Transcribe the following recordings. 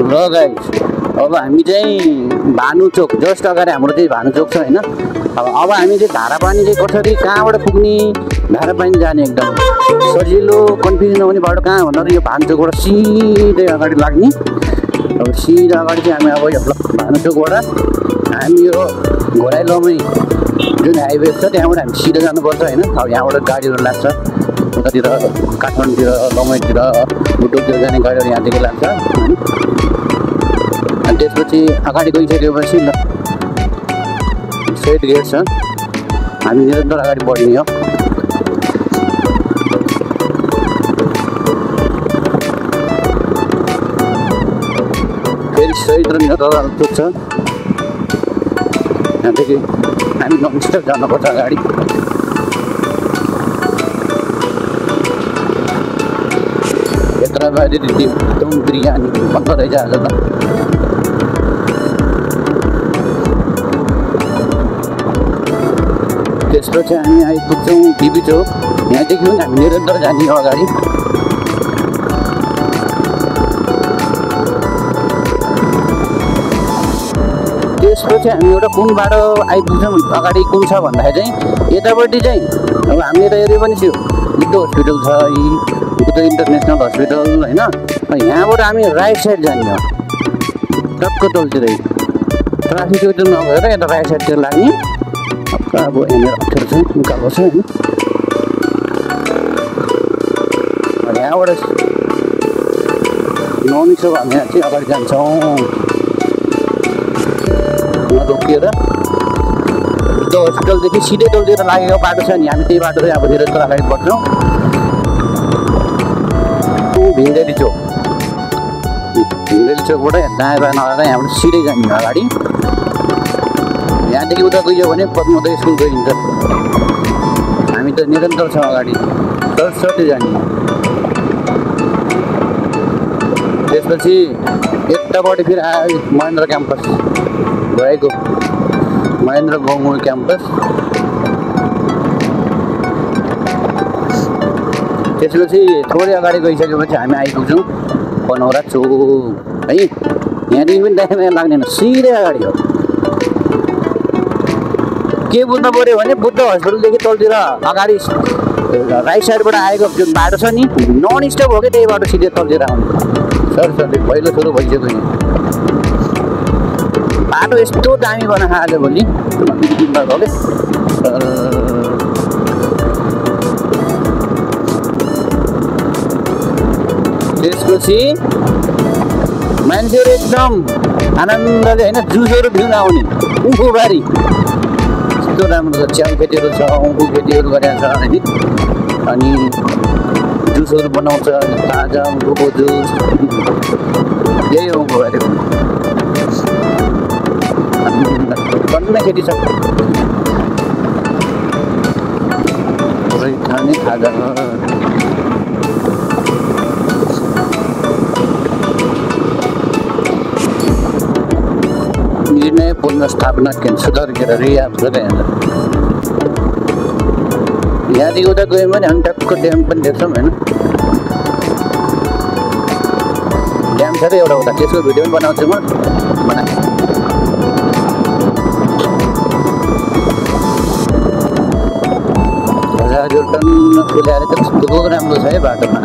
ल गाइस, अब हामी चाहिँ भानुचोक जस्ट अगाडि हाम्रो चाहिँ भानुचोक छ होइन। अब हामी चाहिँ धारापानी चाहिँ कसरी कहाँबाट पुग्ने, धारापानी जाने एकदम सजिलो कन्फ्युजन नहुने बाटो कहाँ भन्दा यो भानुचोकबाट सिधै अगाडि लाग्ने। अब सिधा अगाडि चाहिँ हामी अब यो भानुचोकबाट हामी यो घोराइ लमै जुन हाइवे छ त्यहाँबाट हामी सिधा जानुपर्छ होइन। अब यहाँबाट गाडीहरू लाग्छ उतातिर काठमाडौँतिर, लमैतिर, बुटोलतिर जाने गाडीहरू यहाँदेखि लाग्छ होइन। अनि त्यसपछि अगाडि गइसकेपछि ल स्ट्रेट गेट छ, हामी निरन्तर अगाडि बढ्ने हो। फेरि स्ट्रेट र निरन्तर पुग्छ। यहाँदेखि हामी नन स्टप जानुपर्छ अगाडि। यत्र बाहिर एकदम बिरयानी भर्खर रहेछ आज त। त्यसपछि हामी आइपुग्छौँ बिबी चौक। यहाँदेखि पनि हामी निरन्तर जाने हो अगाडि। त्यसपछि हामी एउटा कुन बाटो आइपुग्छौँ अगाडि कुन छ भन्दाखेरि चाहिँ यतापट्टि चाहिँ अब हामी यता हेऱ्यो भने त्यो बुद्ध हस्पिटल छ, बुद्ध इन्टरनेसनल हस्पिटल होइन। यहाँबाट हामी राइट साइड जाने हो टक्क तलतिरै, ट्राफिक उयो नभएर यता राइट साइडतिर लाग्ने। अब यहाँनिर अप्ठ्यारो छ उकालो छ होइन। यहाँबाट नमिसो हामी चाहिँ अगाडि जान्छौँ रोकिएर। बुद्ध हस्पिटलदेखि सिधै तलतिर लागेको बाटो छ नि, हामी त्यही बाटो चाहिँ अब निरन्तर अगाडि बढ्छौँ। भिन्देली चोक, भिन्देली चोकबाट दायाँ बायाँ नगएर यहाँबाट सिधै जाने हो अगाडि। यहाँदेखि उता गइयो भने पद्मोदय स्कुल गइन्छ। हामी त निरन्तर छौँ अगाडि, सरसर्ती जाने। त्यसपछि यतापट्टि फेरि आयो महेन्द्र क्याम्पस भएको, महेन्द्र गाउँ क्याम्पस। त्यसपछि थोरै अगाडि गइसकेपछि हामी आइपुग्छौँ बनौरा चोक है। यहाँदेखि पनि दायाँ लाग्दैन, सिधै अगाडि हो। के बुझ्नु पऱ्यो भने बुद्ध हस्पिटलदेखि तलतिर अगाडि राइट साइडबाट आएको जुन बाटो छ नि नन स्टप हो कि त्यही बाटो सिधै तलतिर आउने। सरसर्ती पहिलो सुरु भइसक्यो यहाँ बाटो। यस्तो दामी बनाएको आज भोलि त्यसपछि मान्छेहरू एकदम आनन्दले होइन जुसहरू पिउन आउने। उखुबारी यस्तो राम्रो छ, च्याउ खेतीहरू छ, उखु खेतीहरू गरेको छ होइन। अनि जुसहरू बनाउँछ ताजा उखुको जुस, यही हो उखुबारी। टन्नै खेती छ, पुरै खाने खाजा। निर्णय पुनर्स्थापना केन्द्र सुधार गरेर यहाँदेखि उता गयौँ भने हामी टक्क ड्याम पनि देख्छौँ होइन। ड्याम छ त एउटा उता, त्यसको भिडियो पनि बनाउँछु म। हजुर टन्न फुल्याएर त कस्तो राम्रो छ है बाटोमा।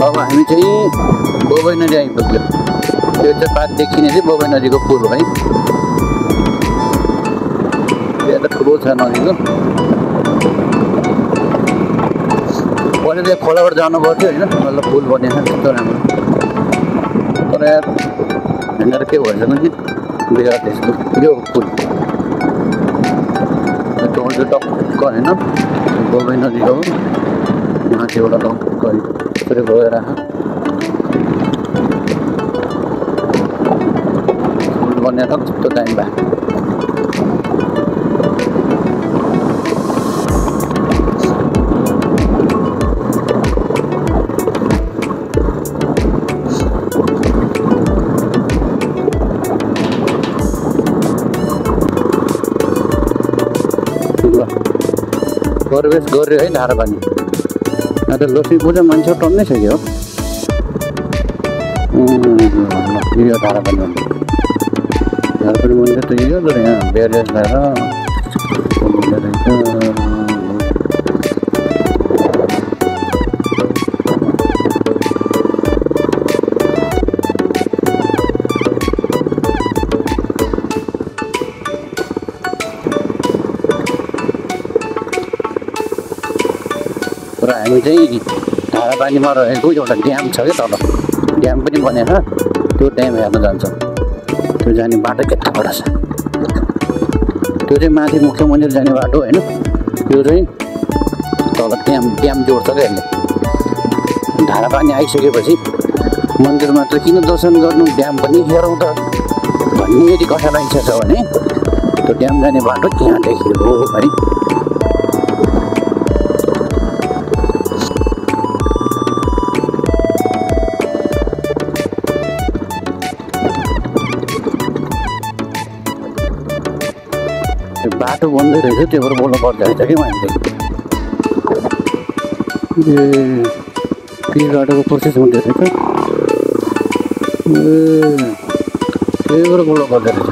अब हामी चाहिँ बोबई नदी आइपुग्यो। त्यो चाहिँ पार देखिने चाहिँ बोबई नदीको पुल हो है। यहाँ त ठुलो छ नदीको। पहिले चाहिँ खोलाबाट जानु पर्थ्यो होइन, मतलब पुल बनेको छ त्यस्तो राम्रो। तर यहाँनिर के भएछ भने बिराट त्यसको यो पुल टोल चाहिँ टक्क होइन गोलबै नजिक हो माथिबाट टक्क यसरी गएर बन्ने कस्तो टाइम भयो प्रवेश गर्यो है धारापानी त लक्ष्मी पूजा मान्छे टन्नै छ कि हो यो धारापानी मन्दिर त यो यहाँ ब्यारेज लगाएर र हामी चाहिँ धारापानीमा रहेको एउटा ड्याम छ क्या तल ड्याम पनि बनेछ त्यो ड्याम हेर्न जान्छ त्यो जाने बाटो यताबाट छ त्यो चाहिँ माथि मुख्य मन्दिर जाने बाटो होइन त्यो चाहिँ तल ड्याम जोड्छ क्या यसले धारापानी आइसकेपछि मन्दिरमा त किन दर्शन गर्नु ड्याम पनि हेरौँ त भन्ने यदि कसैलाई इच्छा छ भने त्यो ड्याम जाने बाटो त्यहाँदेखि हो है बाटो बन्दै रहेछ त्यो भएर बोल्नु पर्दो रहेछ कि मैले के बाटोको प्रोसेस हुँदो रहेछ त्यही भएर बोल्नु पर्दो रहेछ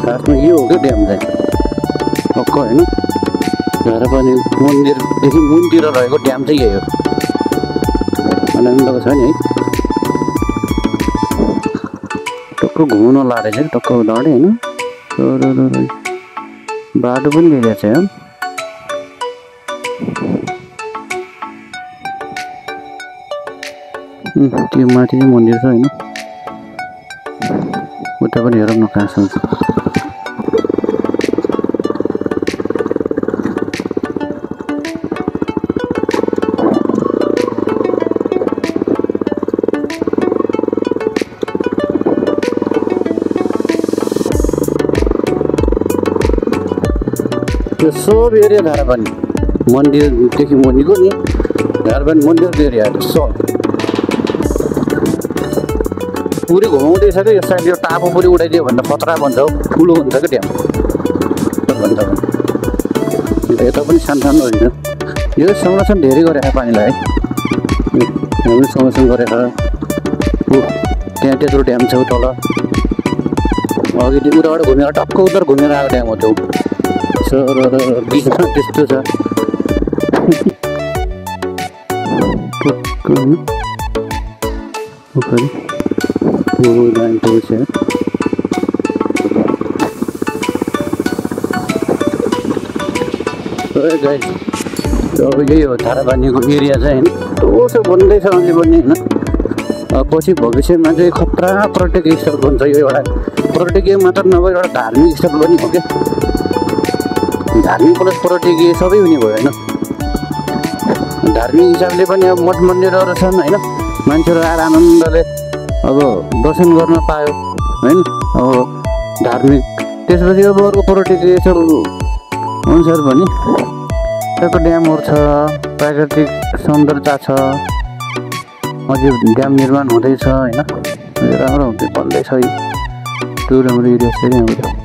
खासमा यो हो क्या ड्याम चाहिँ टक्क होइन धारापानी मन्दिरदेखि मुनतिर रहेको ड्याम चाहिँ यही हो आनन्दको छ नि है टक्क घुम्न लाएर चाहिँ टक्क लडे होइन बाटो पनि दिइरहेको छ त्यो माथि चाहिँ मन्दिर छ होइन उता पनि हेरौँ न कहाँसम्म छ त्यो सब एरिया धारापानी मन्दिरदेखि मुनिको नि धारापानी मन्दिरको एरिया सब पुरै घुमाउँदैछ क्या यो साइड यो टापो पुरै उडाइदियो भन्दा खतरा भन्छ हौ ठुलो हुन्छ क्या ड्याम भन्दा यता पनि सानो होइन यो संरक्षण धेरै गरेको पानीलाई है हामीले संरक्षण गरेको त्यहाँ त्यत्रो ड्याम छ तल अघि उताबाट घुमेर टक्क उता घुमेर आएको ड्याम हो त्यो बिचमा त्यस्तो छ अब यही हो धारापानीको एरिया चाहिँ होइन टोटो बन्दैछ अझै पनि होइन पछि भविष्यमा चाहिँ खतरा पर्यटकीय स्थल बन्छ यो एउटा पर्यटकीय मात्र नभएर एउटा धार्मिक स्थल पनि हो क्या धार्मिक प्लस पर्यटकीय सबै हुने भयो होइन धार्मिक हिसाबले पनि अब मठ मन्दिरहरू छन् होइन मान्छेहरू आएर आनन्दले अब दर्शन गर्न पायो होइन अब धार्मिक त्यसपछि अब अर्को पर्यटकीय स्थल अनुसार पनि त्यहाँको ड्यामहरू छ प्राकृतिक सौन्दर्यता छ अझै ड्याम निर्माण हुँदैछ होइन राम्रो हुँदै बन्दैछ यो राम्रो एरिया छ हाम्रो